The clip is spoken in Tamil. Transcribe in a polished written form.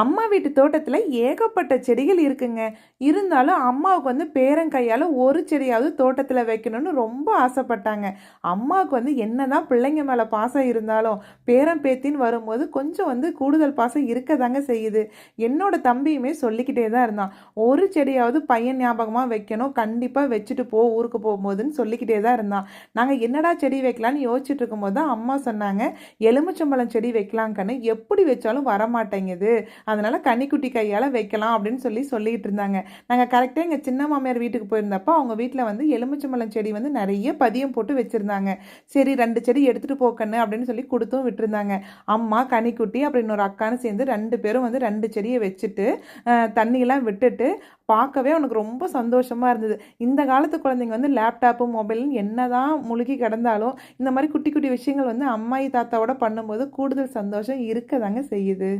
அம்மா வீட்டு தோட்டத்தில் ஏகப்பட்ட செடிகள் இருக்குங்க. இருந்தாலும் அம்மாவுக்கு பேரங்கையால் ஒரு செடியாவது தோட்டத்தில் வைக்கணும்னு ரொம்ப ஆசைப்பட்டாங்க. அம்மாவுக்கு என்னதான் பிள்ளைங்க மேலே பாசம் இருந்தாலும் பேரன் பேத்தின்னு வரும்போது கொஞ்சம் கூடுதல் பாசம் இருக்க தாங்க செய்யுது. என்னோட தம்பியுமே சொல்லிக்கிட்டே தான் இருந்தான், ஒரு செடியாவது பையன் ஞாபகமாக வைக்கணும், கண்டிப்பாக வச்சுட்டு போ ஊருக்கு போகும்போதுன்னு சொல்லிக்கிட்டே தான் இருந்தான். நாங்கள் என்னடா செடி வைக்கலான்னு யோசிச்சுட்டு இருக்கும்போது தான் அம்மா சொன்னாங்க, எலுமிச்சம்பழம் செடி வைக்கலாங்கன்னு. எப்படி வச்சாலும் வரமாட்டேங்குது, அதனால் கன்னிக்குட்டி கையால் வைக்கலாம் அப்படின்னு சொல்லிட்டு இருந்தாங்க. நாங்கள் கரெக்டாக எங்கள் சின்ன மாமியார் வீட்டுக்கு போயிருந்தப்போ அவங்க வீட்டில் எலுமிச்சம்பழம் செடி நிறைய பதியம் போட்டு வச்சுருந்தாங்க. சரி 2 செடி எடுத்துகிட்டு போக்கன்னு அப்படின்னு சொல்லி கொடுத்தும் விட்டுருந்தாங்க. அம்மா, கனிக்குட்டி அப்படின்னு ஒரு அக்கான்னு சேர்ந்து 2 பேரும் 2 செடியை வச்சுட்டு தண்ணியெல்லாம் விட்டுட்டு பார்க்கவே அவனுக்கு ரொம்ப சந்தோஷமாக இருந்தது. இந்த காலத்து குழந்தைங்க லேப்டாப்பு மொபைல்னு என்னதான் முழுகி கிடந்தாலும் இந்த மாதிரி குட்டி குட்டி விஷயங்கள் அம்மாயி தாத்தாவோட பண்ணும்போது கூடுதல் சந்தோஷம் இருக்க தாங்க செய்யுது.